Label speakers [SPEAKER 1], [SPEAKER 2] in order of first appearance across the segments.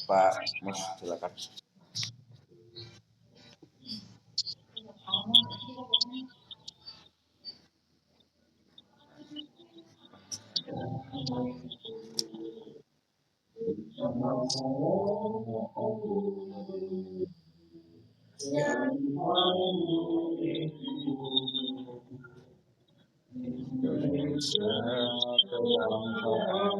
[SPEAKER 1] Pak Mus, silakan. Indonesia kebangsaan,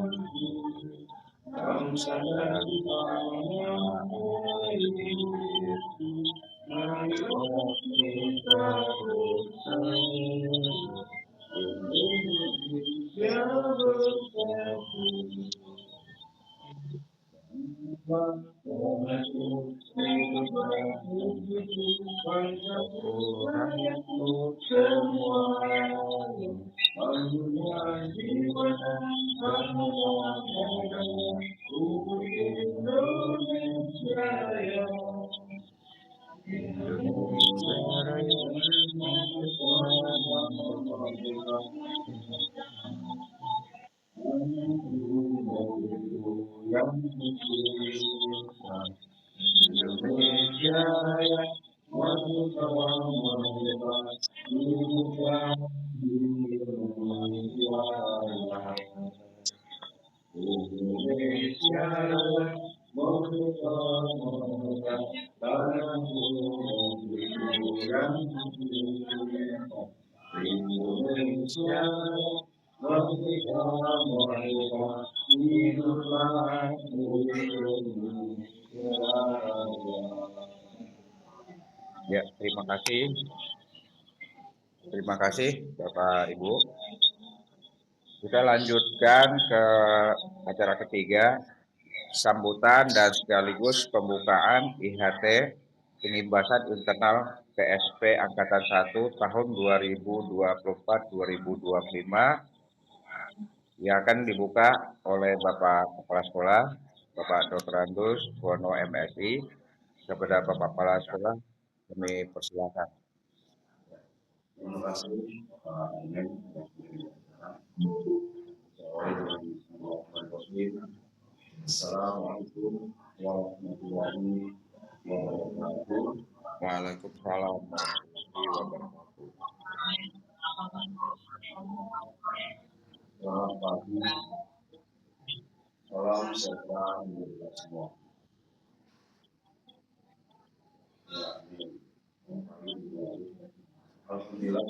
[SPEAKER 1] bangsa dan tanah air, marilah kita bersama, Indonesia bersatu. Untuk semuanya, menyuai jiwa semuanya, untuk Indonesia Raya. Indonesia Raya, Indonesia Raya, Indonesia Ya, terima kasih. Terima kasih Bapak Ibu. Kita lanjutkan ke acara ketiga, sambutan dan sekaligus pembukaan IHT Pengibasan Internal PSP Angkatan 1 tahun 2024-2025 yang akan dibuka oleh Bapak Kepala Sekolah, Bapak Dr. Andus Bono MSI. Kepada Bapak Kepala Sekolah, kami persilakan.
[SPEAKER 2] Terima kasih Pak Amin. Assalamualaikum warahmatullahi wabarakatuh.
[SPEAKER 1] Waalaikumsalam warahmatullahi wabarakatuh.
[SPEAKER 2] Selamat pagi. Salam sejahtera untuk kita semua. Ya, amin. Alhamdulillah, alhamdulillah.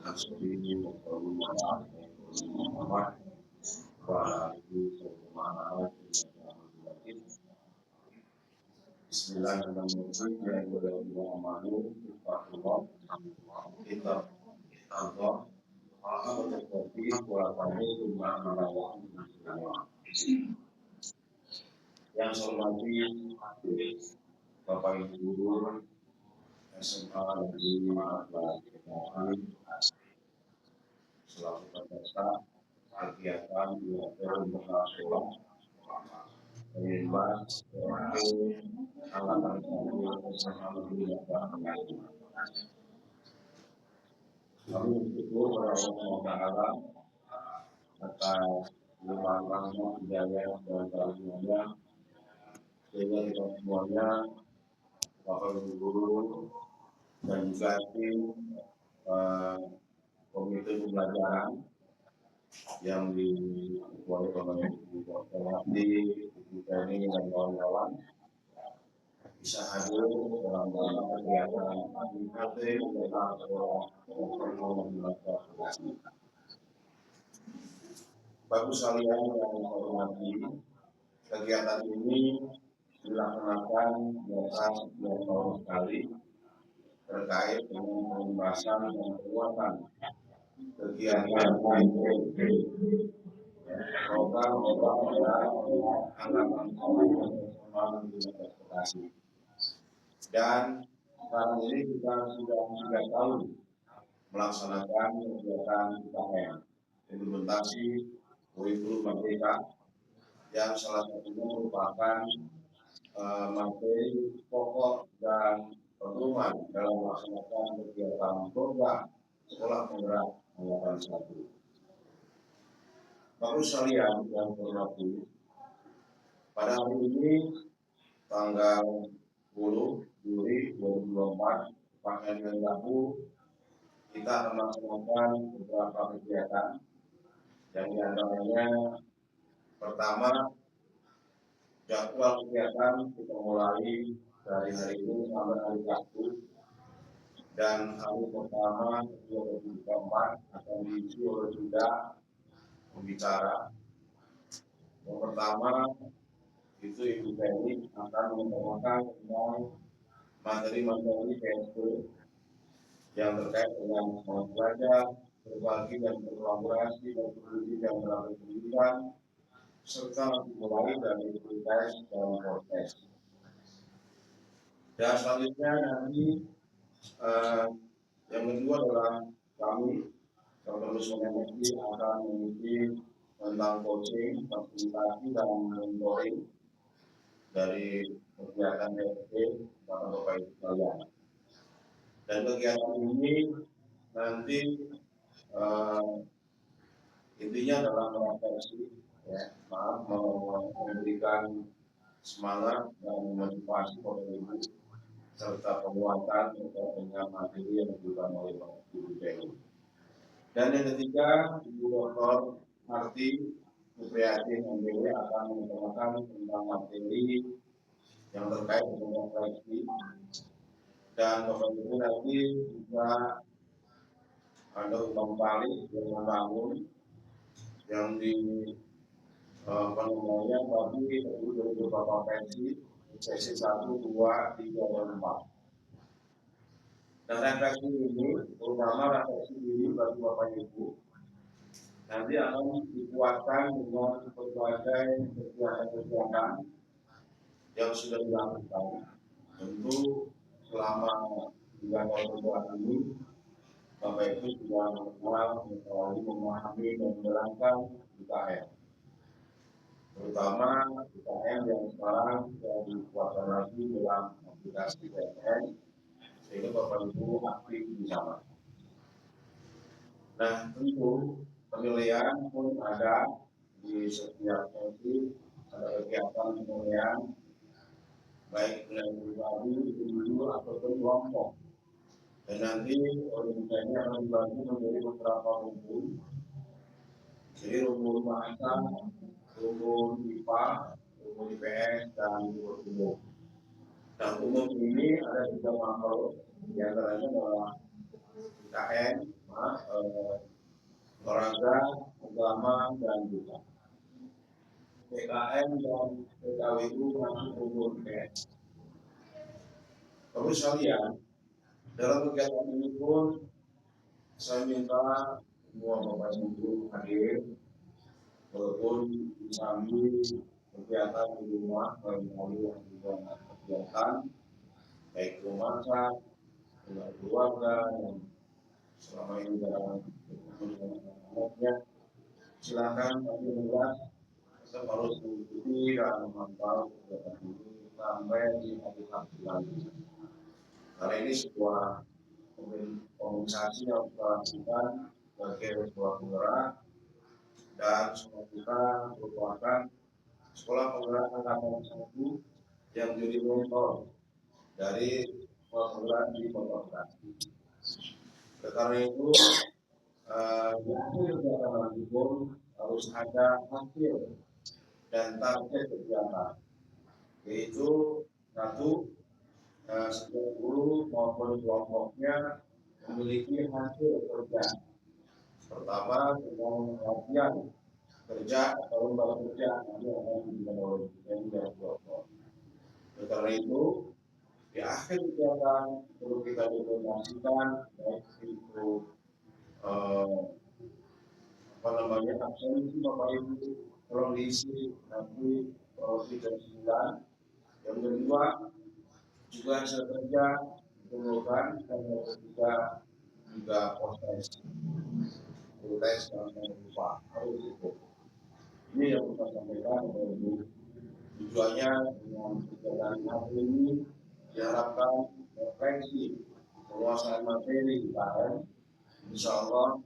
[SPEAKER 2] Asli Muhammad wa Bismillahirrahmanirrahim. Kita Allah seperti kuasanya cuma yang saya hormati Bapak Ibu Guru SMA Negeri 14 selaku peserta kegiatan di sekolah mengimbas angkatan SMA Negeri 14. Kami bersyukur kepada Allah Taala atas limpahan hidayah dan karunia sehingga kita semuanya, Bapak Ibu Guru dan juga tim komite pembelajaran yang diketuai oleh Ibu Dr. Abdi, Ibu Teni dan kawan-kawan bisa hadir dalam kegiatan IKT tentang sekolah informasi. Bapak sekalian yang saya hormati, kegiatan ini dilaksanakan biasa setiap tahun sekali terkait dengan pembahasan dan penguatan kegiatan program dan anggaran transportasi. Dan saat ini kita sudah 3 tahun melaksanakan kegiatan UKM, implementasi kurikulum merdeka yang salah satunya merupakan materi pokok dan pedoman dalam melaksanakan kegiatan program sekolah penggerak angkatan 1. Bapak sekalian yang berhormati, pada hari ini tanggal 10 Juli 2024 Pak Menlu kita akan melaksanakan beberapa kegiatan yang diantaranya pertama jadwal kegiatan kita mulai dari hari ini sampai hari Sabtu dan hari pertama kedua ketiga keempat akan diisi oleh 3 pembicara. Yang pertama itu Ibu Penny akan membawakan tentang materi-materi PSP yang terkait dengan semangat belajar, berbagi dan berkolaborasi dan pendidikan dalam pendidikan, serta dimulai dari tes dan proses. Dan selanjutnya nanti yang kedua adalah kami terus MSI akan mengikuti tentang coaching, fasilitasi dan mentoring dari kegiatan PSP pada Bapak Ibu sekalian. Dan kegiatan ini nanti intinya adalah merefleksi, memberikan semangat dan motivasi kepada ibu serta penguatan terkait dengan materi yang diberikan oleh Pak Ibu Penny. Dan yang ketiga, Ibu Dr. Marti Supriyatin MBW akan menjelaskan tentang materi yang terkait dengan refleksi. Dan Bapak Ibu nanti juga ada ulang balik yang membangun yang di penemuannya bagi beberapa pensi sesi 1, 2, 3, dan 4. Dan refleksi ini, terutama refleksi diri bagi Bapak Ibu, nanti akan dikuatkan dengan berbagai kegiatan-kegiatan yang sudah dilakukan. Tentu selama 3 tahun kebelakang ini, Bapak Ibu sudah mengenal, mengetahui, memahami, dan menjalankan UKM. Terutama UKM yang sekarang sudah dikuatkan lagi dalam aplikasi PNN, sehingga Bapak Ibu aktif di sana. Nah, tentu penilaian pun ada di setiap sesi, ada kegiatan penilaian baik penilaian pribadi, individu ataupun kelompok. Dan nanti organisasi akan dibagi menjadi beberapa rumpun. Jadi rumpun bahasa, rumpun IPA, rumpun IPS, dan rumpun umum. Nah, umum ini ada 3 makro, di antaranya adalah IKN, olahraga, agama, dan juga PKN dan PKWU masuk umum IPS. Terus sekalian, dalam kegiatan ini pun saya minta semua Bapak Ibu hadir, walaupun sambil kegiatan di rumah, barangkali yang juga kegiatan baik rumah masak, dengan keluarga yang selama ini dalam anaknya, silakan tapi jelas tetap harus mengikuti dan memantau kegiatan ini sampai di hari Sabtu lagi. Karena ini sebuah organisasi yang kita lakukan sebagai sebuah penggerak dan semua kita merupakan sekolah penggerak angkatan 1 yang menjadi mentor dari sekolah penggerak di Kota Bekasi. Karena itu, kegiatan nanti pun harus ada hasil dan target kegiatan, yaitu 1, setiap guru maupun kelompoknya memiliki hasil kerja. Pertama, dengan latihan kerja atau lembaga kerja nanti akan diberikan oleh kelompok. Karena itu, di akhir kegiatan perlu kita dokumentasikan baik itu absensi Bapak Ibu tolong diisi nanti tidak 9. Yang kedua juga hasil kerja diperlukan dan yang ketiga juga proses dan lupa harus itu. Ini yang kita sampaikan Bapak Ibu. Tujuannya dengan kegiatan hari ini diharapkan refleksi penguasaan materi IKN, insya Allah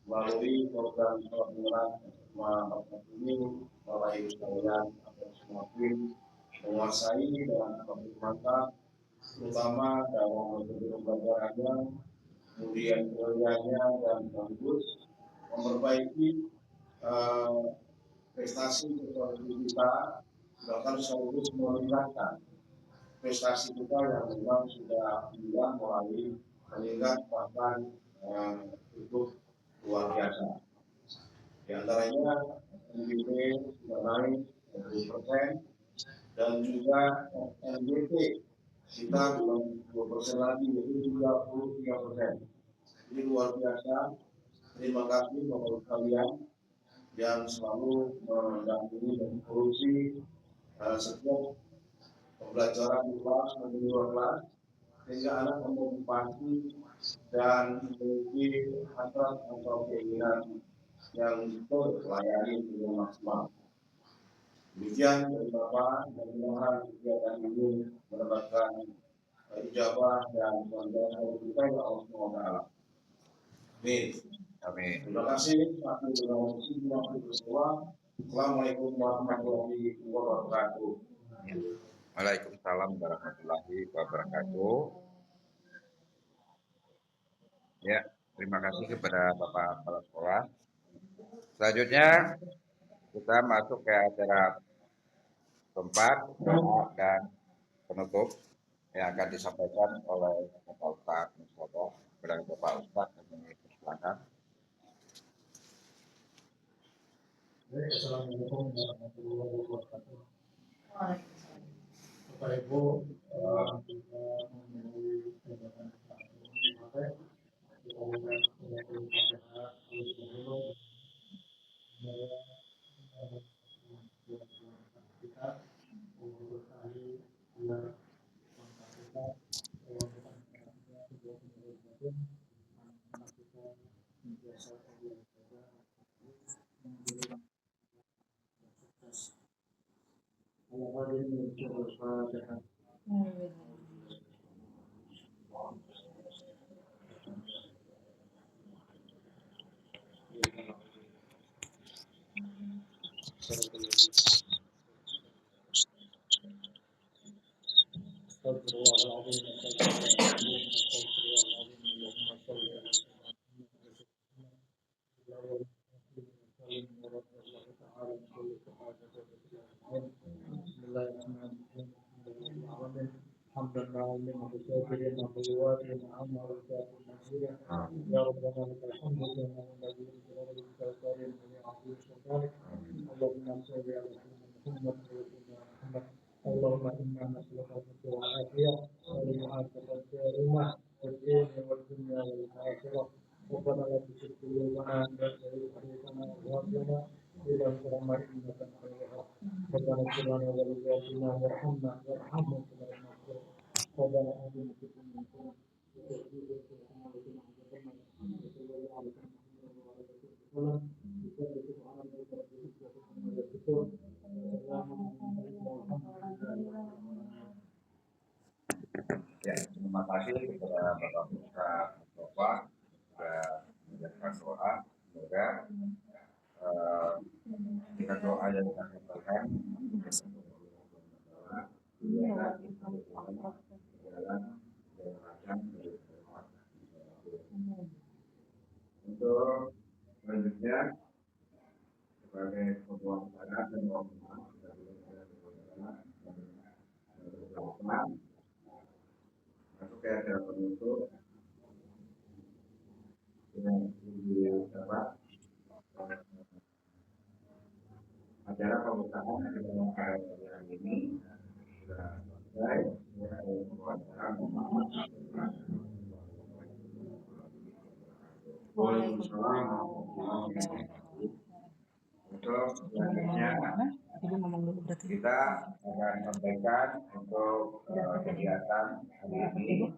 [SPEAKER 2] melalui program penggerak ini Bapak Ibu sekalian agar semakin menguasai dan semakin mantap, terutama dalam metode pembelajarannya, kemudian kerjanya dan sekaligus memperbaiki prestasi kita, bahkan sekaligus meningkatkan prestasi kita yang memang sudah mulai meningkat bahkan cukup luar biasa. Di antaranya NBP sudah naik 20% dan juga NBP kita belum 2% lagi, yaitu 33%. Ini luar biasa. Terima kasih Bapak sekalian yang selalu mendampingi dan mengurusi setiap pembelajaran di kelas dan di luar kelas, sehingga anak memotivasi dan memiliki hasrat atau keinginan yang terlayani dengan maksimal. Demikian dari Bapak, dan mudah-mudahan kegiatan ini mendapatkan ijabah dan kemudian kita ya Allah SWT. Amin.
[SPEAKER 1] Amin.
[SPEAKER 2] Terima kasih. Assalamualaikum warahmatullahi wabarakatuh.
[SPEAKER 1] Waalaikumsalam warahmatullahi wabarakatuh. Ya, terima kasih kepada Bapak Kepala Sekolah. Selanjutnya kita masuk ke acara keempat, doa dan penutup yang akan disampaikan oleh Bapak Ustadz Mustafa. Kepada Bapak Ustadz kami persilakan.
[SPEAKER 3] Assalamualaikum warahmatullahi wabarakatuh. Bapak Ibu, kita memenuhi jabatan ini sampai kita kita untuk kali biar kita biasa Allahumma inna nas'aluka al-afiyah wa al-mu'afiyah wa al-din wal dunya wal akhirah. Rabbana la tuzigh qulubana ba'da idh hadaytana wa hab lana min ladunka rahmatan innaka antal wahhab. Rabbana ighfir lana wa li walidayna warhamna warhamhum kama rabbayana Rabbana atina fid dunya hasanah
[SPEAKER 1] Ya, terima kasih kepada Bapak Ustadz Mustafa sudah menjalankan doa. Semoga dengan doa yang kita sampaikan untuk selanjutnya sebagai pembuat acara dan masuk ke acara penutup dengan acara pembukaan dalam ini sudah selesai. Untuk selanjutnya kita akan sampaikan untuk kegiatan hari ini.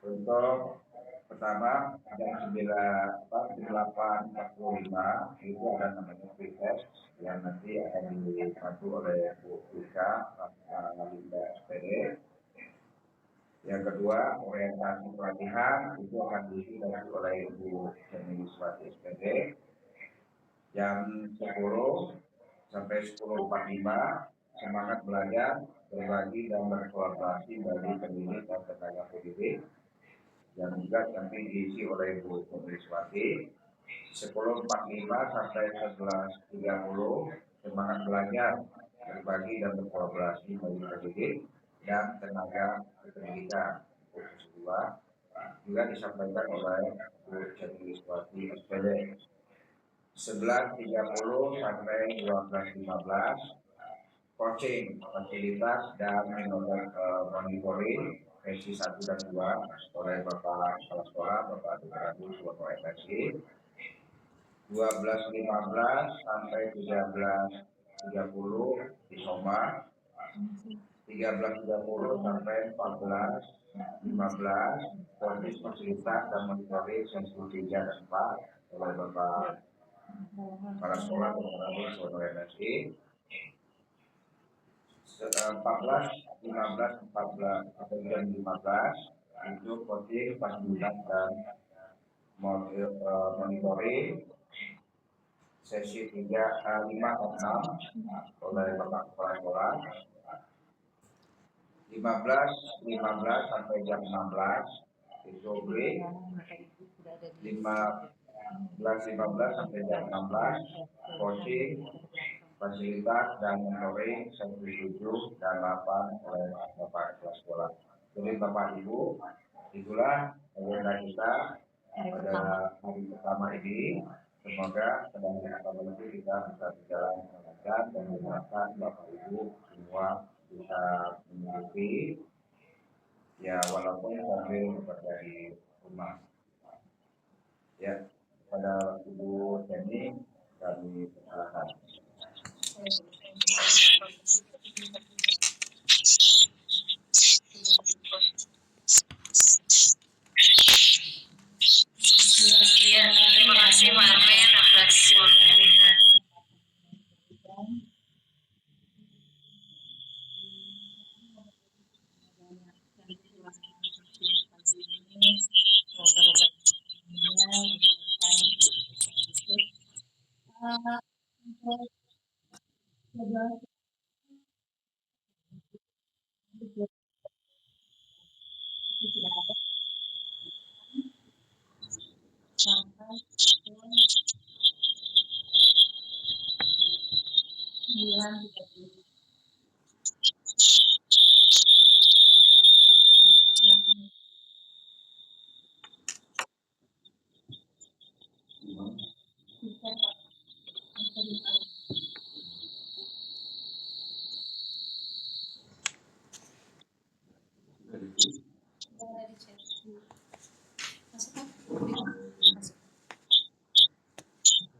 [SPEAKER 1] Untuk pertama jam 8.45 itu akan namanya pretest yang nanti akan dibantu oleh Bu Ika Linda SPD. Yang kedua orientasi pelatihan itu akan diisi oleh Bu Seni Wiswati SPD. jam 10 sampai 10.45 semangat belajar, berbagi dan berkolaborasi bagi pendidik dan tenaga pendidik yang juga nanti diisi oleh Bu Putriswati. 10.45 sampai 11.30 semangat belajar, berbagi dan berkolaborasi bagi pendidik dan tenaga pendidikan. Khusus 2 juga disampaikan oleh Bu Putriswati SPD. 11.30 sampai 12.15 coaching fasilitas dan monitoring sesi 1 dan 2 oleh Bapak Kepala Sekolah, Bapak Dr. Suwono MSI. 12.15 sampai 13.30 di Soma. 13.30 sampai 14.15 coaching fasilitas dan monitoring sesi 3 dan 4 oleh Bapak Kepala Sekolah, Dr. Suwono MSI. 14 atau jam 15 itu coaching fasilitas dan monitoring sesi 5 dan 6 oleh Bapak Kepala Sekolah. 15 sampai jam 16 itu break. 15 sampai jam 16 coaching fasilitas dan monitoring sesi 7 dan 8 oleh Bapak Kepala Sekolah. Jadi Bapak Ibu, itulah agenda kita pada hari pertama ini. Semoga pada hari pertama itu kita bisa berjalan dengan lancar dan diharapkan Bapak Ibu semua bisa mengikuti ya walaupun sambil bekerja di rumah. Ya, pada Ibu Teni kami persilakan.
[SPEAKER 4] Iya, terima kasih Pak Armen atas waktunya.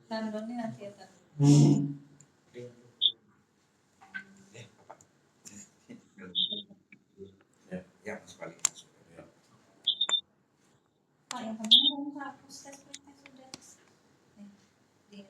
[SPEAKER 4] Tandonnya nanti ya.
[SPEAKER 1] Ya, sekali.
[SPEAKER 4] Pak yang kemarin Pak hapus tesnya sudah. Nih,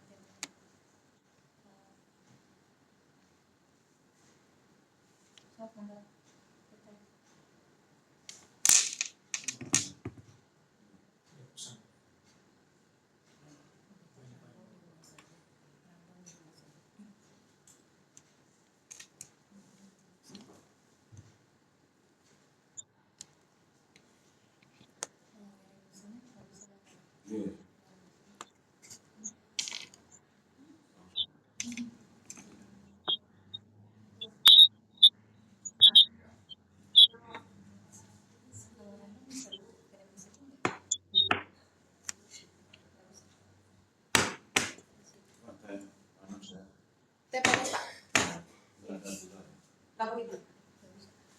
[SPEAKER 4] Kalau itu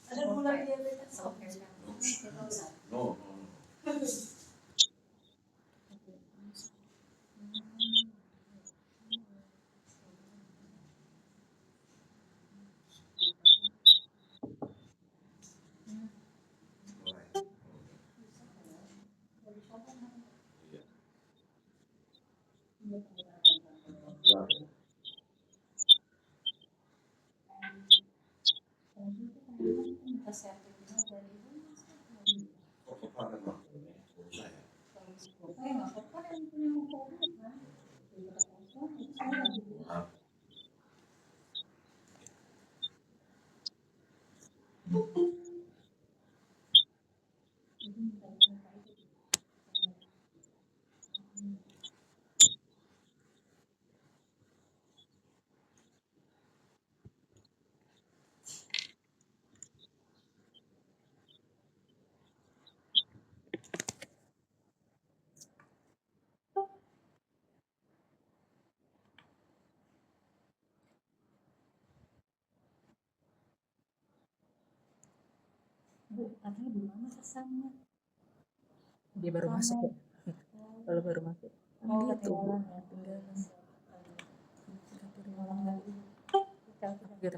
[SPEAKER 4] ada gula diabetes. Oke.
[SPEAKER 2] No.
[SPEAKER 4] Bu, katanya di mana pesannya?
[SPEAKER 5] Dia baru masuk ya? Kalau baru masuk
[SPEAKER 4] Oh,
[SPEAKER 5] gitu, Bu.
[SPEAKER 4] ketinggalan ya.
[SPEAKER 5] Tinggalan.
[SPEAKER 4] Ulang lagi.
[SPEAKER 5] Gitu ya.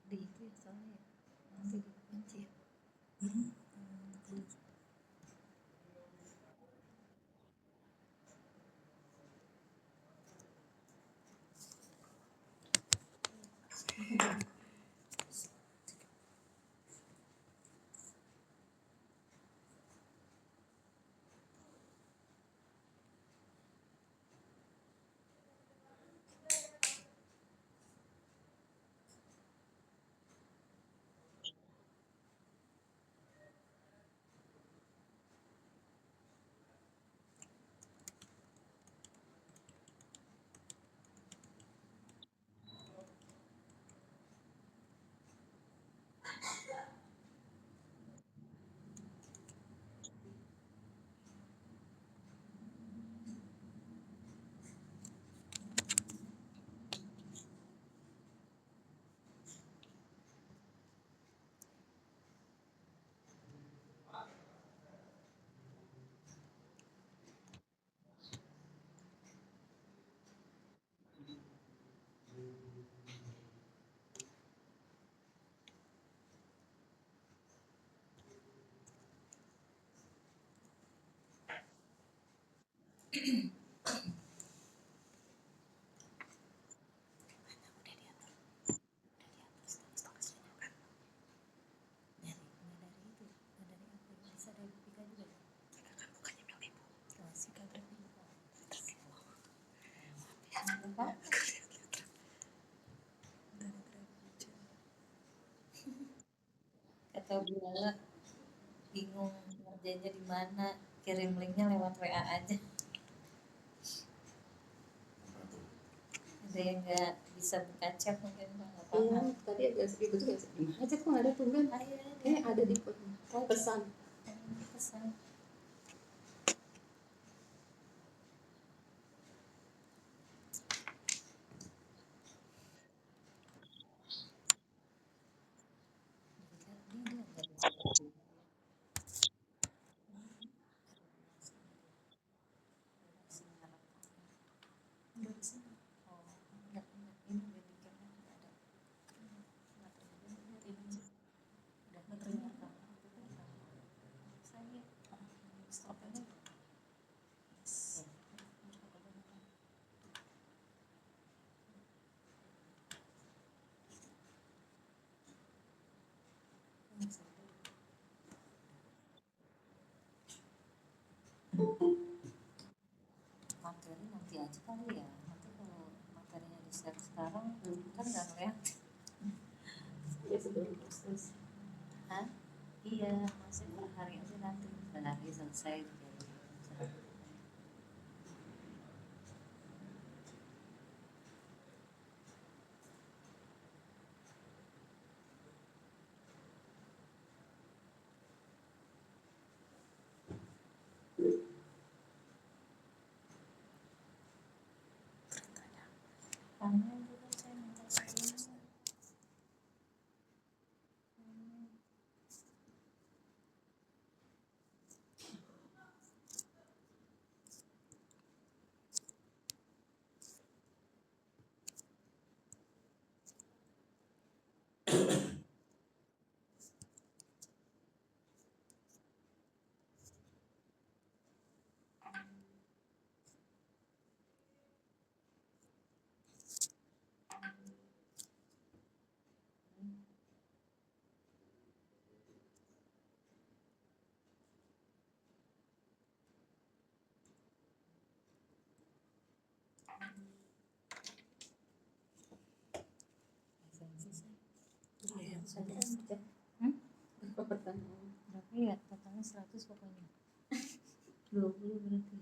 [SPEAKER 4] Di itu ya soalnya nanti dikunci ya. Kata Bu Lala bingung ngerjainnya di mana, kirim linknya lewat WA aja. Ada yang nggak bisa buka chat mungkin nggak paham.
[SPEAKER 5] Iya, tadi agak ribet juga. Gimana aja kok nggak ada tunggan? Ada di pesan.
[SPEAKER 4] Pesan. Materi nanti aja kali ya, nanti kalau materinya di share sekarang kan nggak ngeliat.
[SPEAKER 5] Ya sebelum proses.
[SPEAKER 4] Hah? Iya, masih per hari aja nanti, sehari selesai jadi. Tanya juga saya minta screennya.
[SPEAKER 5] Berapa pertanyaan?
[SPEAKER 4] Berapa ya? Totalnya 100 pokoknya. 20 berarti.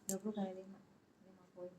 [SPEAKER 4] 20 kali 5. 5 poin.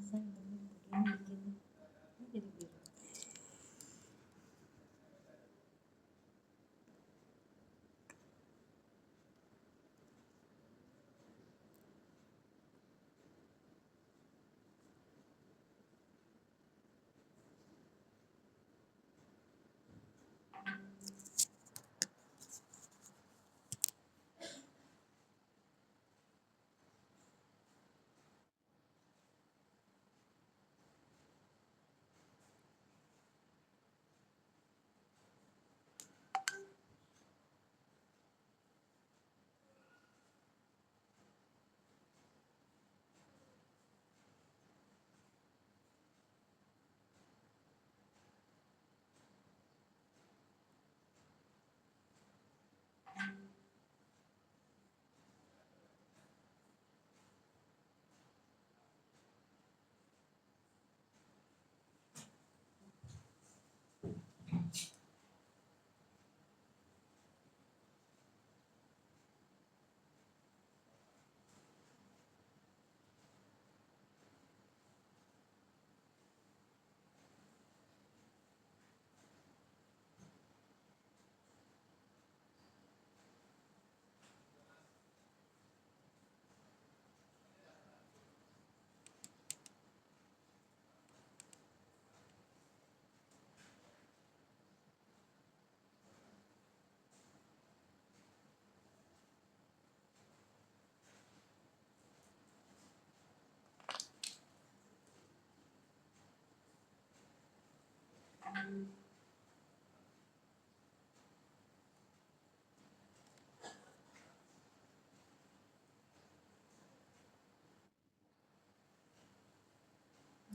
[SPEAKER 4] Saya begini. Ini jadi biru.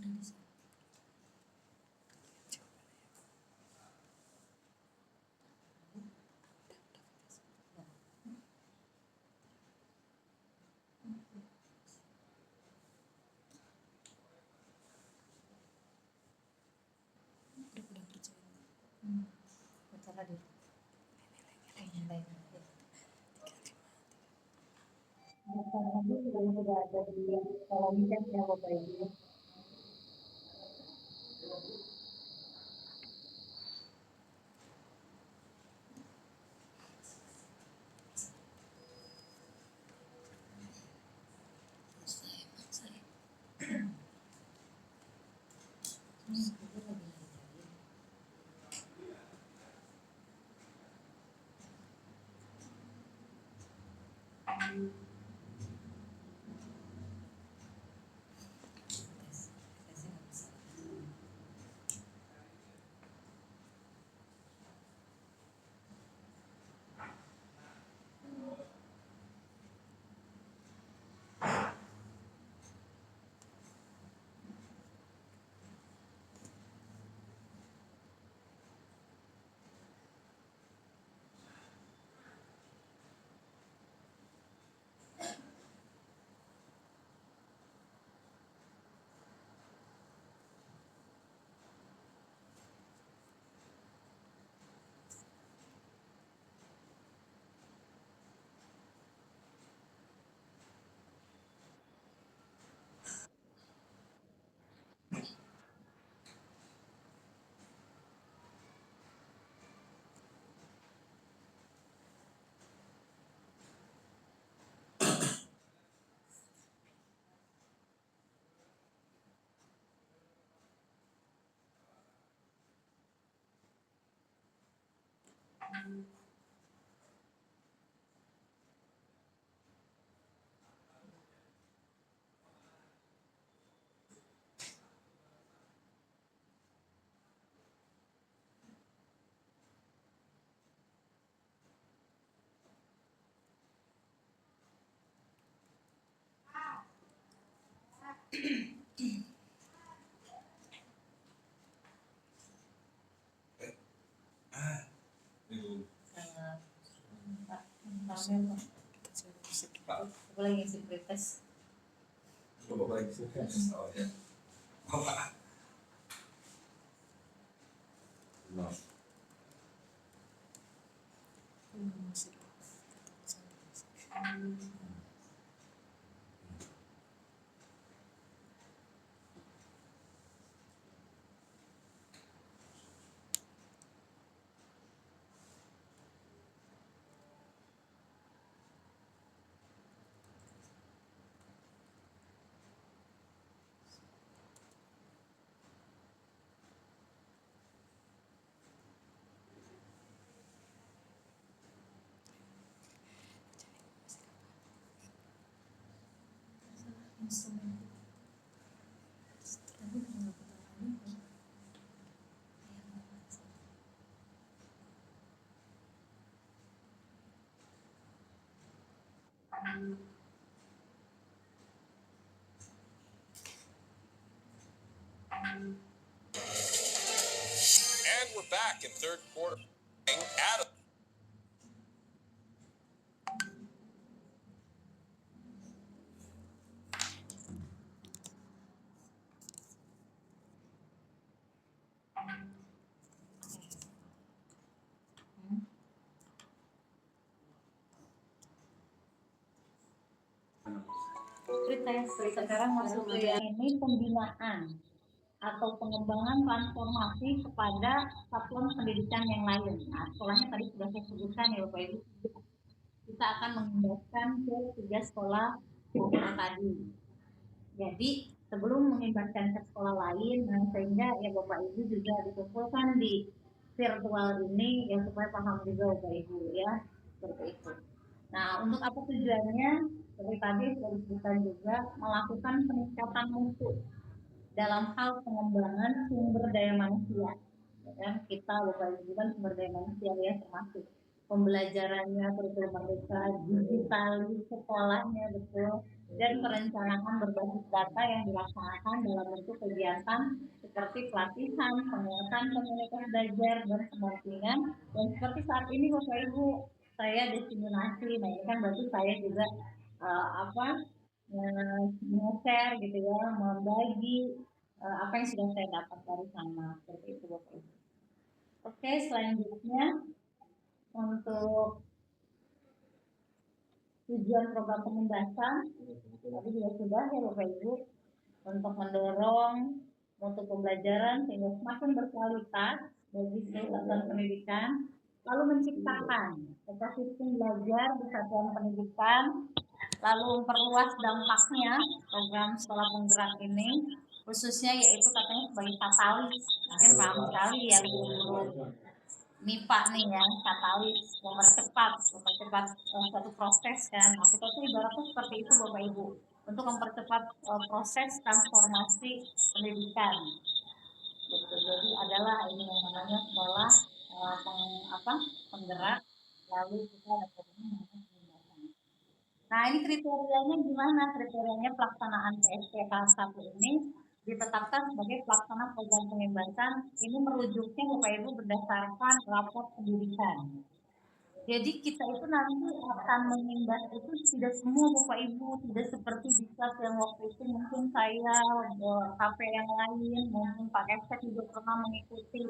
[SPEAKER 4] Udah bisa. Udah percaya. Bentar lagi. Lain. Bentar lagi sudah ada di kolom chat ya Bapak Ibu. Aku lagi ngisi pretest.
[SPEAKER 6] And we're back in third quarter. Adam.
[SPEAKER 4] Sekarang masuk ke yang ini, pembinaan atau pengembangan transformasi kepada satuan pendidikan yang lain. Nah, sekolahnya tadi sudah saya sebutkan ya Bapak Ibu. Kita akan mengimbaskan ke 3 sekolah tadi. Jadi sebelum mengimbaskan ke sekolah lain, sehingga ya Bapak Ibu juga dikumpulkan di virtual ini ya supaya paham juga Bapak Ibu ya, seperti itu. Nah, untuk apa tujuannya? Seperti tadi sudah disebutkan juga, melakukan peningkatan mutu dalam hal pengembangan sumber daya manusia. Ya, kita Bapak Ibu kan sumber daya manusia ya, termasuk pembelajarannya, kurikulum merdeka, digital sekolahnya betul, dan perencanaan berbasis data yang dilaksanakan dalam bentuk kegiatan seperti pelatihan, penguatan komunitas belajar dan pendampingan. Dan seperti saat ini Bapak Ibu, saya disimulasi. Nah ini kan berarti saya juga nge-share gitu ya, membagi apa yang sudah saya dapat dari sana, seperti itu Bapak Ibu. Oke, selanjutnya untuk tujuan program pengembangan tadi juga sudah ya Bapak Ibu, untuk mendorong mutu pembelajaran sehingga semakin berkualitas bagi satuan pendidikan, lalu menciptakan ekosistem belajar di satuan pendidikan, lalu memperluas dampaknya program sekolah penggerak ini, khususnya yaitu katanya sebagai katalis. Mungkin paham sekali ya guru MIPA nih ya, katalis, mempercepat suatu proses kan. Nah, kita tuh ibaratnya seperti itu Bapak Ibu, untuk mempercepat proses transformasi pendidikan. Gitu. Jadi adalah ini yang namanya sekolah penggerak, lalu kita ada program. Nah ini kriterianya gimana? Kriterianya pelaksanaan PSPK 1 ini ditetapkan sebagai pelaksana program pengembangan. Ini merujuknya Bapak Ibu berdasarkan rapor pendidikan. Jadi kita itu nanti akan mengimbas itu tidak semua Bapak Ibu, tidak seperti bisa yang waktu itu mungkin saya KP yang lain, mungkin Pak Kepsek juga pernah mengikuti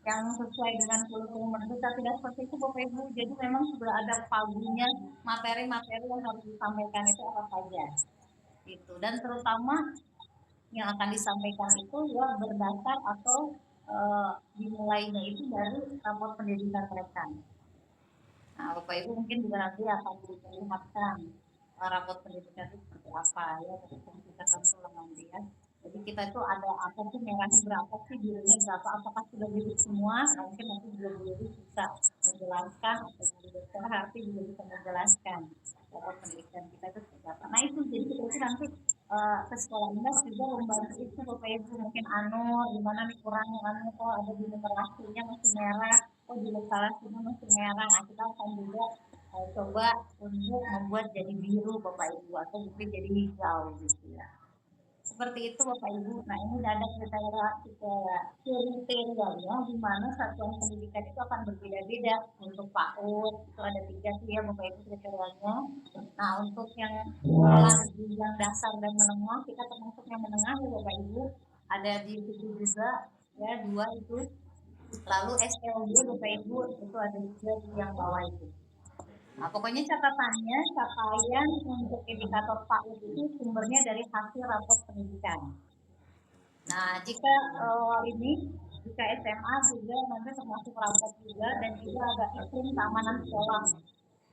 [SPEAKER 4] yang sesuai dengan kurikulum merdeka, tidak seperti itu Bapak Ibu. Jadi memang sudah ada pagunya materi-materi yang harus disampaikan itu apa saja. Itu dan terutama yang akan disampaikan itu ya berdasar atau dimulainya itu dari rapor pendidikan mereka. Nah, Bapak Ibu mungkin juga nanti akan diperlihatkan rapor pendidikan itu seperti apa ya, kita akan ulang nanti ya. Jadi kita itu ada apa sih, merahnya berapa sih, birunya berapa, apakah sudah biru semua? Nah, mungkin nanti biru bisa menjelaskan, atau dokter Harti juga bisa menjelaskan rapor pendidikan kita itu seperti apa. Nah itu jadi kita itu nanti ke sekolah ini juga membantu itu Bapak Ibu, mungkin gimana nih kurangnya kok ada di numerasinya masih merah, di literasinya masih merah. Nah kita akan juga coba untuk membuat jadi biru Bapak Ibu, atau mungkin jadi hijau gitu ya. Seperti itu Bapak Ibu. Nah ini ada kriterianya di mana satuan pendidikan itu akan berbeda-beda. Untuk PAUD itu ada 3 sih ya Bapak Ibu kriterianya. Nah untuk yang sekolah yang dasar dan menengah kita termasuk yang menengah ya Bapak Ibu. Ada di situ juga ya 2 itu. Lalu SLB Bapak Ibu itu ada juga di yang bawah itu. Nah, pokoknya catatannya capaian untuk indikator PAUD itu sumbernya dari hasil rapor pendidikan. Nah, jika jika SMA juga nanti termasuk rapor juga dan juga ada iklim keamanan sekolah.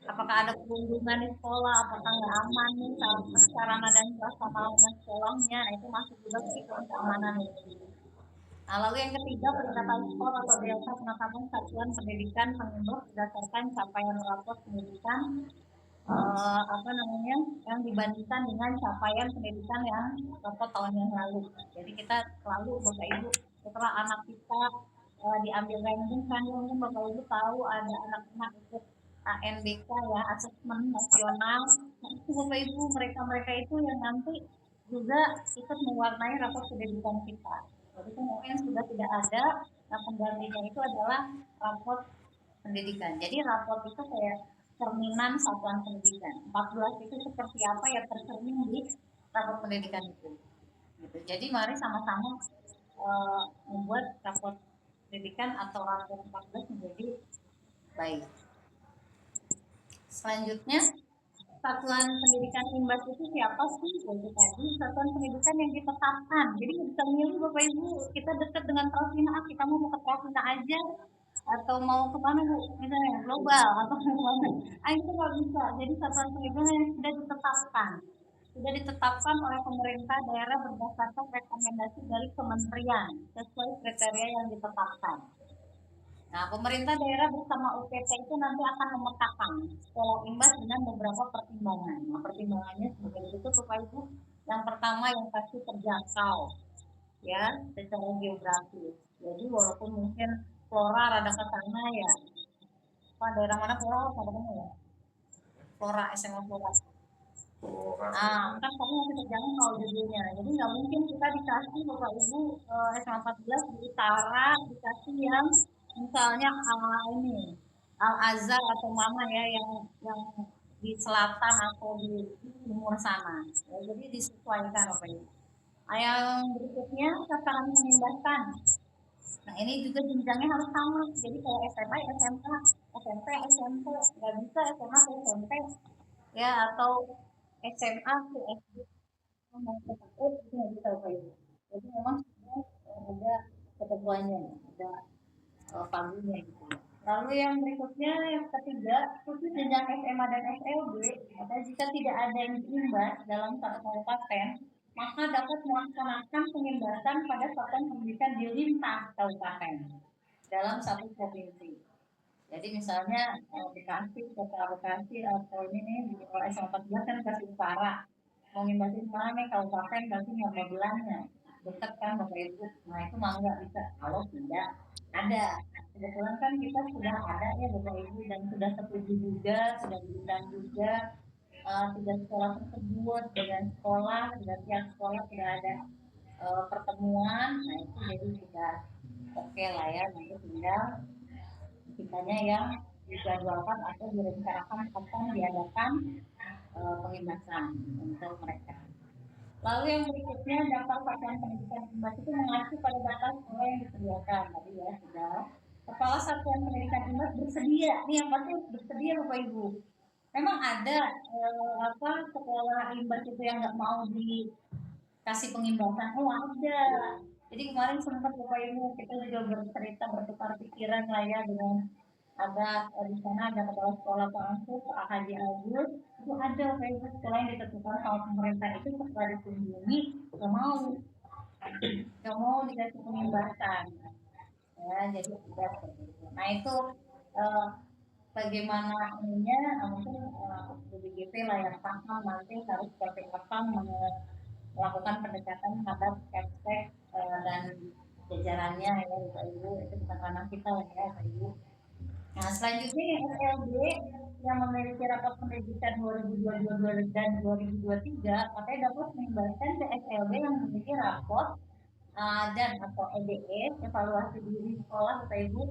[SPEAKER 4] Apakah ada perundungan di sekolah, apakah nggak aman nih sarana dan prasarana sekolahnya, nah itu masuk juga ke iklim keamanan itu. Nah, lalu yang ketiga peningkatan skor atau delta penetapan satuan pendidikan pengimbang berdasarkan capaian rapor pendidikan yang dibandingkan dengan capaian pendidikan yang beberapa tahun yang lalu. Jadi kita selalu Bapak Ibu setelah anak kita diambil ranking kan mungkin Bapak Ibu tahu ada anak-anak ikut ANBK ya asesmen nasional. Nah, itu Bapak Ibu mereka itu yang nanti juga ikut mewarnai rapor pendidikan kita. Jadi kemudian sudah tidak ada, nah penggantinya itu adalah rapor pendidikan. Jadi rapor itu kayak cerminan satuan pendidikan. 14 itu seperti apa ya tercermin di rapor pendidikan itu. Gitu. Jadi mari sama-sama membuat rapor pendidikan atau rapor 14 menjadi baik. Selanjutnya satuan pendidikan imbas itu siapa sih? Jadi tadi satuan pendidikan yang ditetapkan. Jadi bisa milih Bapak Ibu, kita dekat dengan Prasina, kita mau ke Prasina aja atau mau kemana Bu? Misalnya global atau kemana? Itu nggak bisa. Jadi satuan pendidikan yang sudah ditetapkan oleh pemerintah daerah berdasarkan rekomendasi dari kementerian sesuai kriteria yang ditetapkan. Nah, pemerintah daerah bersama UPT itu nanti akan memetakan sekolah imbas dengan beberapa pertimbangan. Nah, pertimbangannya sebagai itu Bapak Ibu. Yang pertama yang pasti terjangkau, ya, secara geografis. Jadi walaupun mungkin Flora rada ke sana ya. Pak daerah mana Flora? Ya? Flora SMA Flora. Nah, kan kamu masih terjangkau judulnya. Jadi nggak mungkin kita dikasih Bapak Ibu SMA 14 di utara dikasih yang misalnya Al Azhar atau mana ya yang di selatan atau di timur sana. Ya, jadi disesuaikan Bapak Ibu. Yang berikutnya sasaran penindakan. Nah ini juga jenjangnya harus sama. Jadi kalau SMA, SMK, SMP, SMP, nggak bisa SMA ke SMP ya atau SMA ke SD mau ke PAUD itu nggak bisa Bapak Ibu. Jadi memang ada ketentuannya, ada pagunya gitu. Lalu yang berikutnya yang ketiga khusus jenjang SMA dan SLB, maka jika tidak ada yang diimbas dalam satu kabupaten, maka dapat melaksanakan pengimbasan pada satuan pendidikan di lintas kabupaten dalam satu provinsi. Jadi misalnya Bekasi, Kota Bekasi atau ini nih di SMA 14 kan Bekasi Utara, mau ngimbasin mana nih kabupaten Bekasi nggak belanya, dekat kan Bapak Ibu. Nah itu mah nggak bisa kalau tidak ada. Kebetulan kan kita sudah ada ya Bapak Ibu dan sudah setuju juga, sudah diundang juga tugas sekolah tersebut dengan sekolah, dengan pihak sekolah sudah ada pertemuan, nah itu jadi sudah oke lah ya, nanti tinggal kitanya yang dijadwalkan atau direncanakan kapan diadakan pengimbasan untuk mereka. Lalu yang berikutnya daftar satuan pendidikan imbas itu mengacu pada data sekolah yang disediakan tadi ya sudah. Kepala satuan pendidikan imbas bersedia, nih yang pasti bersedia Bapak Ibu. Memang ada sekolah imbas itu yang nggak mau dikasih pengimbasan, ada. Jadi kemarin sempat Bapak Ibu kita juga bercerita bertukar pikiran lah ya dengan ada di sana ada kepala sekolah Pak Angku, Pak Haji Agus, itu ada Bapak Ibu sekolah yang ditentukan sama pemerintah itu setelah dikunjungi nggak mau dikasih pengimbasan. Ya, jadi tidak seperti itu. Nah itu bagaimana ininya mungkin BPJP lah yang paham nanti harus seperti apa melakukan pendekatan terhadap hashtag dan jajarannya ya Bapak Ibu, itu bukan ranah kita lah ya Bapak Ibu. Nah selanjutnya yang SLB yang memiliki rapor pendidikan 2022 dan 2023 katanya dapat mengimbaskan ke SLB yang memiliki rapor dan atau EDS evaluasi diri sekolah Bapak Ibu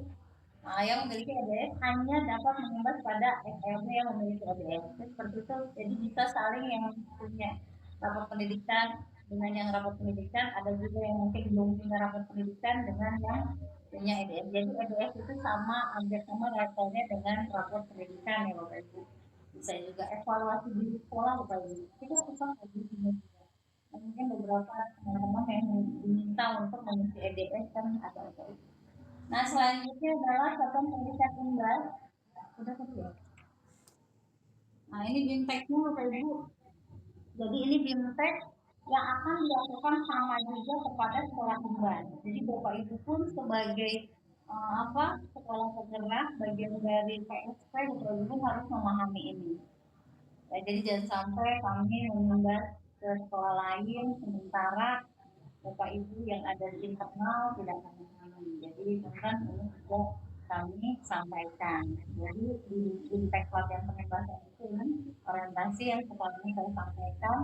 [SPEAKER 4] yang memiliki EDS hanya dapat mengimbas pada SLB yang memiliki EDS. Seperti itu, jadi bisa saling yang punya rapor pendidikan dengan yang rapor pendidikan, ada juga yang mungkin belum punya rapor pendidikan dengan yang punya EDS. Jadi EDS itu sama, hampir sama levelnya dengan rapor pendidikan ya Bapak Ibu. Bisa juga evaluasi diri sekolah Bapak Ibu. Kita susah lagi juga. Mungkin beberapa teman-teman yang diminta untuk mengisi EDS kan ada Bapak Ibu. Nah selanjutnya adalah satuan pendidikan tunggal. Sudah satu ya. Nah ini BIMTEK-nya Bapak Ibu. Jadi ini BIMTEK yang akan dilakukan sama juga kepada sekolah tunggal. Jadi Bapak Ibu pun sebagai sekolah penggerak bagian dari PSP Bapak Ibu harus memahami ini. Ya, jadi jangan sampai kami mengimbas ke sekolah lain sementara Bapak Ibu yang ada di internal tidak memahami. Jadi kan ini juga kami sampaikan. Jadi di impact pelatihan pengembangan itu orientasi yang seperti saya sampaikan,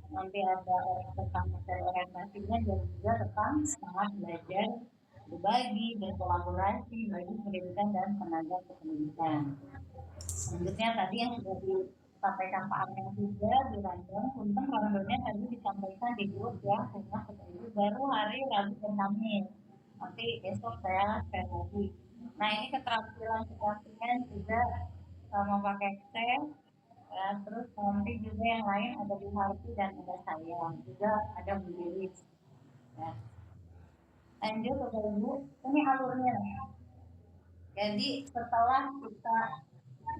[SPEAKER 4] nanti ada tentang materi orientasinya dan juga tentang semangat belajar, berbagi, berkolaborasi bagi pendidikan dan tenaga kependidikan. Selanjutnya tadi yang sudah disampaikan Pak Armen juga di Random, untuk Randomnya tadi disampaikan di grup ya, baru hari Rabu dan Kamis. Nanti besok saya share lagi. Nah ini keterampilan juga memakai Excel, ya, terus nanti juga yang lain ada di Harti dan ada saya, juga ada Bu Iris. Ya. Lanjut Bapak Ibu, ini alurnya. Jadi setelah kita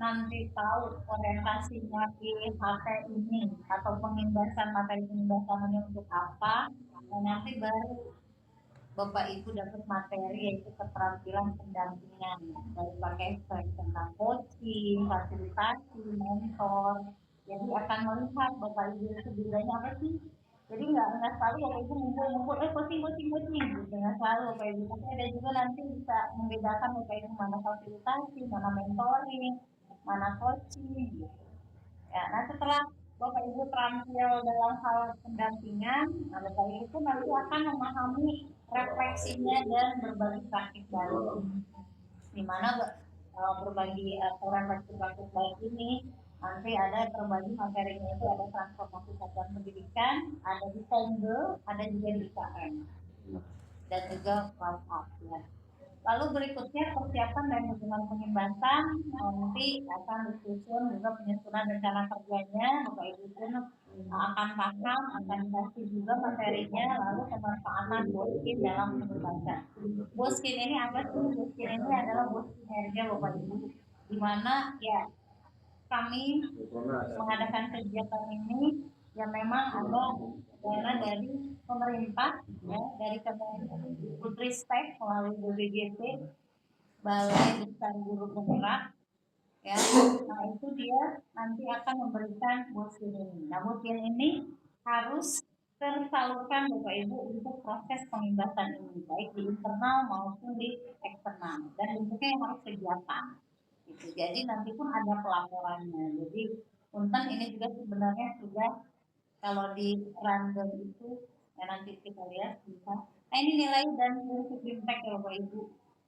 [SPEAKER 4] nanti tahu orientasinya di HP ini atau pengimbasan materi pengimbasan ini untuk apa, dan nanti baru Bapak Ibu dapat materi yaitu keterampilan pendampingan dari pakai tentang coaching, fasilitasi, mentor. Jadi akan melihat Bapak Ibu itu bedanya apa sih? Jadi nggak selalu Bapak Ibu ngumpul coaching gitu, nggak selalu Bapak Ibu. Tapi ada juga nanti bisa membedakan Bapak Ibu mana fasilitasi, mana mentoring, mana coaching gitu. Ya, nah setelah Bapak Ibu terampil dalam hal pendampingan, nah Bapak Ibu itu nanti akan memahami refleksinya dan berbagi praktik baru. Di mana berbagi atau refleksi praktik baru ini nanti ada berbagi materinya itu ada transformasi satuan pendidikan, ada di Tonggel, ada juga di IKM dan juga WhatsApp ya. Lalu berikutnya persiapan dan hubungan pengimbasan, nanti akan disusun juga penyusunan rencana kerjanya, Bapak Ibu pun akan paham, akan kasih juga materinya, lalu pemanfaatan boskin dalam pengimbasan. Boskin ini apa sih? Boskin ini adalah bos kinerja Bapak Ibu, di mana ya kami mengadakan kegiatan ini yang memang ada dana dari pemerintah ya, dari Kemenristek melalui BPJT Balai Besar Guru Penggerak ya. Nah itu dia nanti akan memberikan boskin ini. Nah boskin ini harus tersalurkan Bapak Ibu untuk proses pengimbasan ini baik di internal maupun di eksternal dan bentuknya yang harus kegiatan. Gitu. Jadi nanti pun ada pelaporannya. Jadi punten ini juga sebenarnya sudah kalau di random itu ya nanti kita lihat bisa. Nah ini nilai dan prinsip impact ya Bapak Ibu.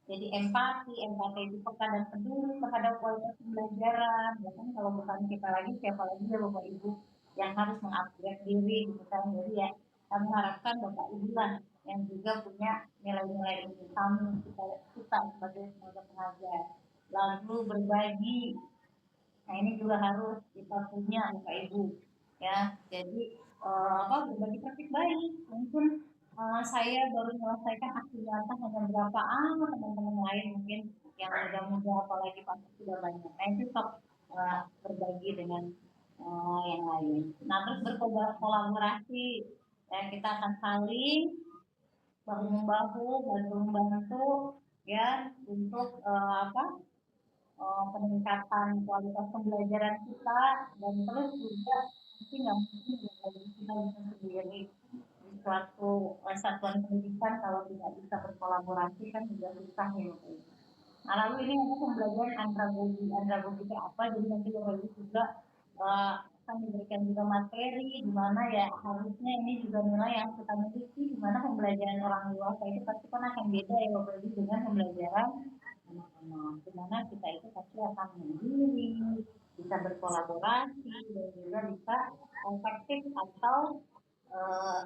[SPEAKER 4] Jadi empati itu peka dan peduli terhadap kualitas pembelajaran. Ya kan kalau bukan kita lagi siapa lagi ya Bapak Ibu yang harus mengupgrade diri gitu kan. Jadi ya kami harapkan Bapak Ibu lah yang juga punya nilai-nilai ini kami kita sebagai tenaga pengajar. Lalu berbagi, nah ini juga harus kita punya Bapak Ibu ya. Jadi berbagi praktik baik. Mungkin saya baru menyelesaikan aksi nyata hanya berapa teman-teman lain mungkin yang muda-muda apalagi pasti sudah banyak. Nah itu sok berbagi dengan yang lain. Nah terus berkolaborasi ya, kita akan saling bahu membahu, bantu membantu ya untuk peningkatan kualitas pembelajaran kita dan terus juga mungkin nggak mungkin kita bisa sendiri di suatu satuan pendidikan kalau tidak bisa berkolaborasi kan juga susah ya. Nah, lalu ini ada pembelajaran andragogi. Andragogi itu apa? Jadi nanti Bapak Ibu juga akan diberikan juga materi di mana ya harusnya ini juga nilai yang kita miliki, di mana pembelajaran orang dewasa itu pasti kan akan beda ya Bapak Ibu dengan pembelajaran anak-anak. Di mana kita itu pasti akan mandiri, bisa berkolaborasi dan juga bisa efektif atau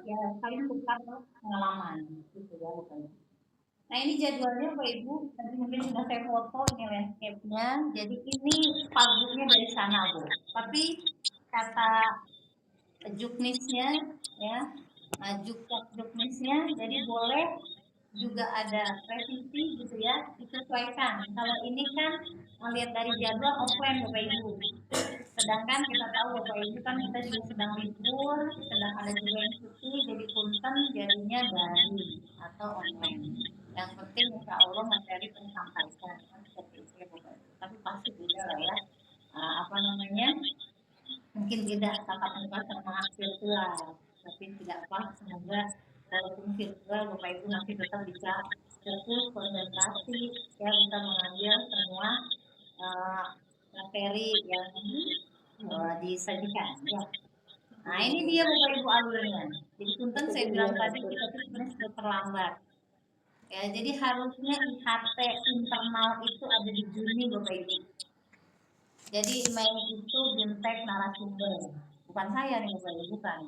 [SPEAKER 4] ya saling tukar pengalaman gitu ya Bapak Ibu. Nah ini jadwalnya Pak Ibu, tadi mungkin sudah saya foto ini landscape-nya. Jadi ini pagupnya dari sana Bu. Tapi kata juknisnya ya, juknisnya jadi boleh juga ada revisi gitu ya, disesuaikan. Kalau ini kan melihat dari jadwal offline Bapak Ibu. Sedangkan kita tahu Bapak Ibu kan kita juga sedang libur, sedang ada juga yang cuti, jadi punten jadinya daring atau online. Yang penting insya Allah materi tersampaikan seperti itu ya Bapak Ibu. Tapi pasti beda lah ya. Apa namanya? Mungkin tidak tatap muka sama virtual, tapi tidak apa. Semoga walaupun virtual Bapak Ibu nanti tetap bisa fokus konsentrasi ya bisa mengambil semua materi yang disajikan ya. Nah ini dia Bapak Ibu alurnya. Jadi punten saya bilang tadi kita tuh sebenarnya sudah terlambat. Ya jadi harusnya IHT internal itu ada di Juni Bapak Ibu. Jadi Mei itu Bintek narasumber, bukan saya nih Bapak Ibu bukan.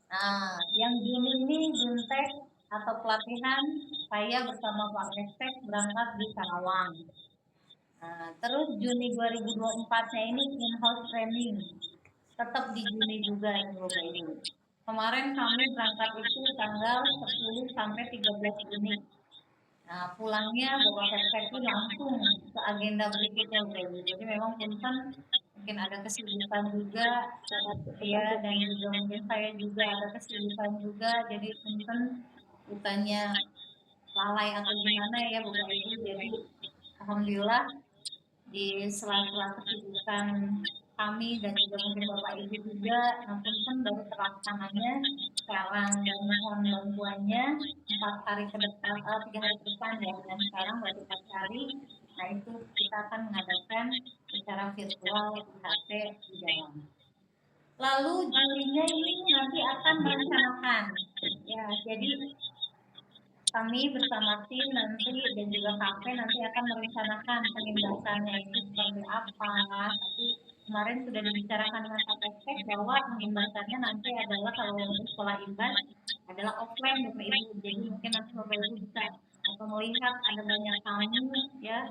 [SPEAKER 4] Nah yang Juni ini Bintek atau pelatihan saya bersama Pak Mestek berangkat di Karawang. Nah, terus Juni 2024-nya ini in-house training tetap di Juni juga ya Bapak Ibu. Kemarin kami berangkat itu tanggal 10 sampai 13 Juni. Nah, pulangnya Bapak Mestek itu langsung ke agenda berikutnya Bapak Ibu. Jadi memang punten mungkin ada kesibukan juga ya dan juga mungkin saya juga ada kesibukan juga. Jadi punten bukannya lalai atau gimana ya Bapak Ibu. Jadi alhamdulillah di sela-sela kesibukan kami dan juga mungkin Bapak Ibu juga, namun kan baru terlaksananya sekarang dan mohon bantuannya 4 hari ke depan, 3 hari ke depan ya, dan sekarang baru 4 hari. Nah itu kita akan mengadakan secara virtual IHT di dalam. Lalu jurinya ini nanti akan merencanakan, ya jadi kami bersama tim nanti dan juga kafe nanti akan merencanakan pengimbasannya itu seperti apa. Tapi kemarin sudah dibicarakan dengan Kapolsek bahwa pengimbasannya nanti adalah kalau untuk sekolah imbas adalah offline Bapak Ibu. Jadi mungkin nanti Bapak Ibu bisa atau melihat ada banyak tamu ya.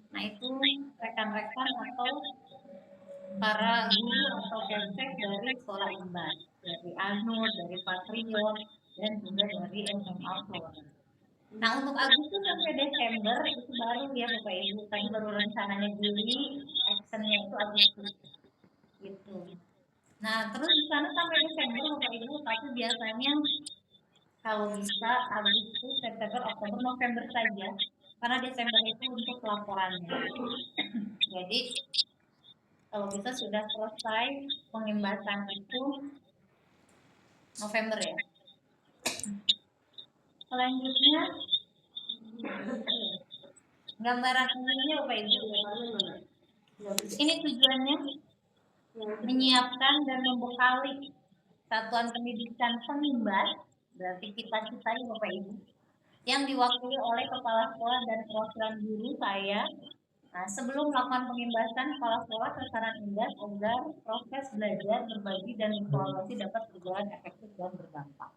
[SPEAKER 4] Nah itu rekan-rekan atau para guru atau Kapolsek dari sekolah imbas, dari Anur, dari Patriot dan juga dari SMA Flora. Nah untuk Agustus sampai Desember itu baru ya Bapak Ibu, tadi baru rencananya Juli, actionnya itu Agustus gitu. Nah terus di sana sampai Desember Bapak Ibu, tapi biasanya kalau bisa Agustus, September, Oktober, November saja, karena Desember itu untuk laporannya. Jadi kalau bisa sudah selesai pengimbasan itu November ya. Selanjutnya gambaran umumnya Bapak Ibu. Ini tujuannya menyiapkan dan membekali satuan pendidikan pengimbas, berarti kita-kitanya Bapak Ibu, yang diwakili oleh kepala sekolah dan perwakilan guru saya. Nah, sebelum melakukan pengimbasan, kepala sekolah sasaran imbas agar proses belajar, berbagi, dan evaluasi dapat berjalan efektif dan berdampak.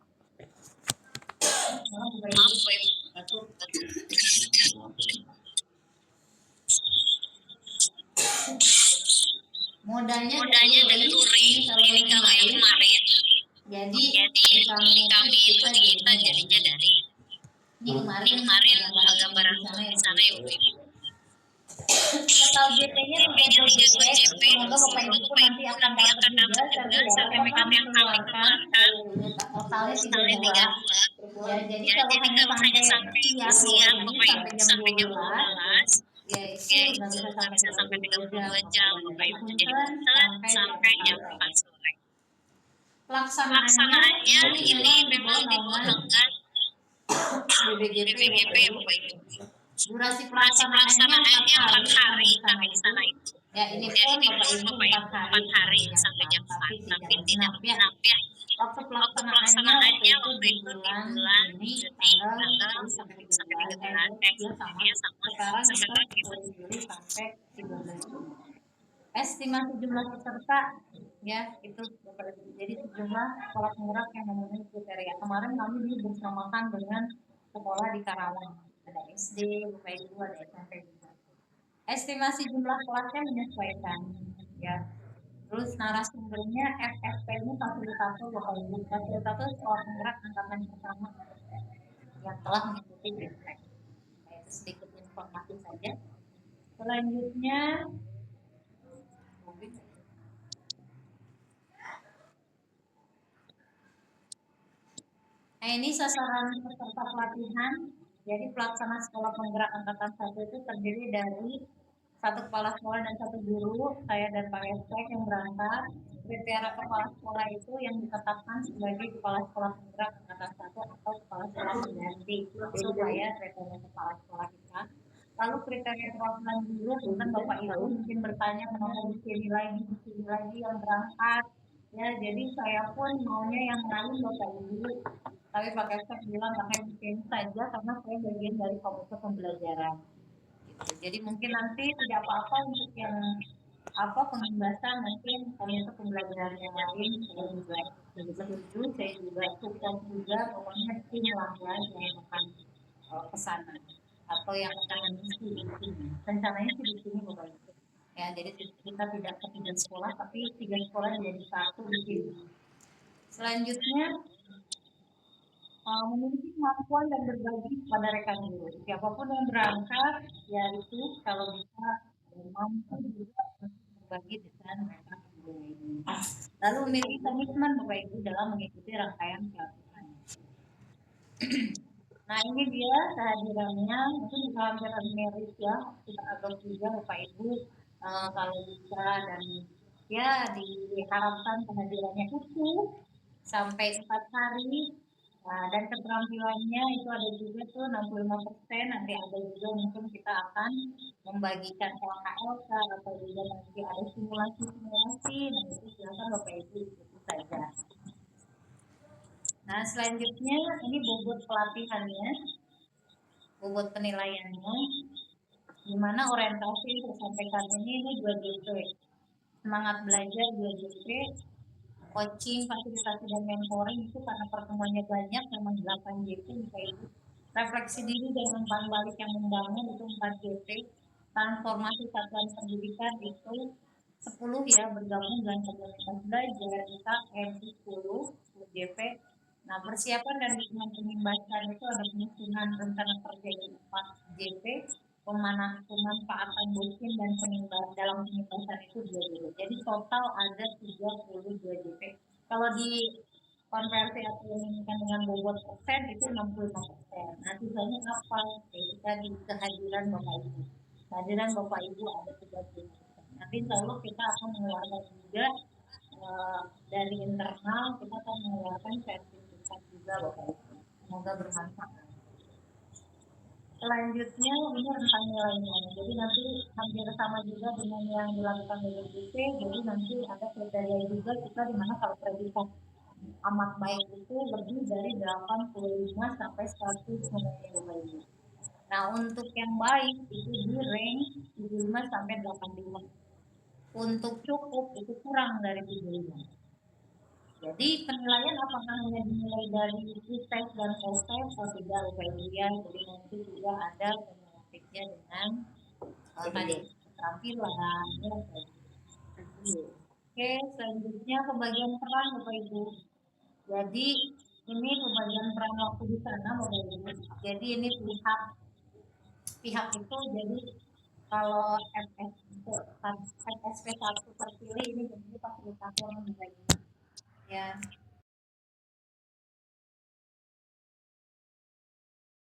[SPEAKER 4] Modalnya dari touring ini kalau yang kemarin. Jadi kami itu kita jadinya dari ini kemarin gambaran di sana ya Bu. Total JP-nya 32 JP. Semoga Bapak Ibu nanti akan dapat juga sertifikat kami keluarkan. Totalnya 32. Ya, jadi kalau hanya sampai siang Bapak Ibu sampai jam 12. Ya itu nggak bisa sampai 32 jam Bapak Ibu. Jadi punten sampai jam 4 sore. Pelaksanaannya ini memang di bawah naungan BPJP Bapak Ibu. Durasi pelaksanaannya 4 hari sampai di sana itu. Ya ini pun Bapak Ibu 4 hari sampai jam 4, tapi tidak genap ya. Waktu pelaksanaannya waktu itu di bulan Juni tanggal 10 sampai 13, dia sama. Sekarang kita 10 Juli sampai 13 Juli. Estimasi jumlah peserta ya itu Bapak Ibu. Jadi sejumlah sekolah penggerak yang memenuhi kriteria. Kemarin kami bersamakan dengan sekolah di Karawang. Ada SD, Bapak Ibu, ada SMP juga. Estimasi jumlah kelasnya menyesuaikan ya. Terus narasumbernya FFP ini fasilitator Bapak Ibu. Fasilitator sekolah penggerak angkatan pertama yang telah mengikuti BMTEK. Itu sedikit informasi saja. Selanjutnya nah ini sasaran peserta pelatihan. Jadi pelaksana sekolah penggerak angkatan 1 itu terdiri dari 1 kepala sekolah dan 1 guru, saya dan Pak Estek yang berangkat. Kriteria kepala sekolah itu yang ditetapkan sebagai kepala sekolah penggerak angkatan 1 atau kepala sekolah pengganti supaya kriteria kepala sekolah kita. Lalu kriteria perwakilan guru, kan Bapak Ibu mungkin bertanya kenapa di sini lagi yang berangkat. Ya, jadi saya pun maunya yang lain Bapak Ibu. Tapi Pak Estek bilang pakai mesin saja karena saya bagian dari komite pembelajaran. Gitu. Jadi mungkin nanti tidak apa-apa untuk yang pembahasan mungkin komite pembelajaran yang lain saya juga setuju, saya juga support juga pokoknya tim lah yang akan ke sana atau yang akan mengisi di sini. Rencananya sih di sini Bapak Ibu. Ya, jadi kita tidak ke 3 sekolah tapi 3 sekolah jadi 1 di sini. Selanjutnya memiliki kemampuan dan berbagi kepada rekan guru. Siapapun yang berangkat, ya itu kalau bisa mampu juga berbagi dengan rekan guru ini. Lalu memiliki komitmen Bapak Ibu dalam mengikuti rangkaian pelatihan. Nah ini dia kehadirannya, mungkin bisa hampir merit ya, kita agak juga Bapak Ibu kalau bisa dan ya diharapkan kehadirannya utuh sampai 4 hari. Nah, dan keterampilannya itu ada juga tuh 65%, nanti ada juga mungkin kita akan membagikan LKLK atau juga nanti ada simulasi-simulasi, nah itu silakan Bapak Ibu ikuti saja. Nah selanjutnya ini bobot pelatihannya, bobot penilaiannya, dimana orientasi yang saya sampaikan ini 2 JP, semangat belajar 2 JP, coaching, fasilitasi dan mentoring itu karena pertemuannya banyak memang 8 JP Bapak Ibu. Refleksi diri dan umpan balik yang membangun itu 4 JP. Transformasi satuan pendidikan itu 10 ya, bergabung dengan komunitas belajar kita M10 JP. Nah persiapan dan dukungan penyimbasan itu ada penyusunan rencana kerja 4 JP. Pemanfaatan dosen dan penimbasan dalam penyimbasan itu 2 jadi total ada 32 JP. Kalau di konversi atau menginginkan dengan bobot persen itu 65%. Nah tujuannya apa? Yaitu tadi kehadiran Bapak Ibu. Kehadiran Bapak Ibu ada 30%. Nanti insya Allah kita akan mengeluarkan juga dari internal kita akan mengeluarkan sertifikat juga Bapak Ibu. Semoga bermanfaat. Selanjutnya ini rentang nilainya. Jadi nanti hampir sama juga dengan yang dilakukan oleh BP. Jadi nanti ada kriteria juga kita dimana kalau predikat amat baik itu lebih dari 85 sampai 100 menit. Nah untuk yang baik itu di range 75 sampai 85. Untuk cukup itu kurang dari 75. Jadi penilaian apakah hanya dinilai dari tes dan post atau tidak Bapak Ibu ya. Jadi nanti juga ada penyelesaiannya dengan tadi keterampilan ya. Oke, selanjutnya pembagian peran Bapak Ibu. Jadi ini pembagian peran waktu di sana Bapak Ibu. Jadi ini pihak itu jadi kalau FSP 1 terpilih ini jadi fasilitator membagi ya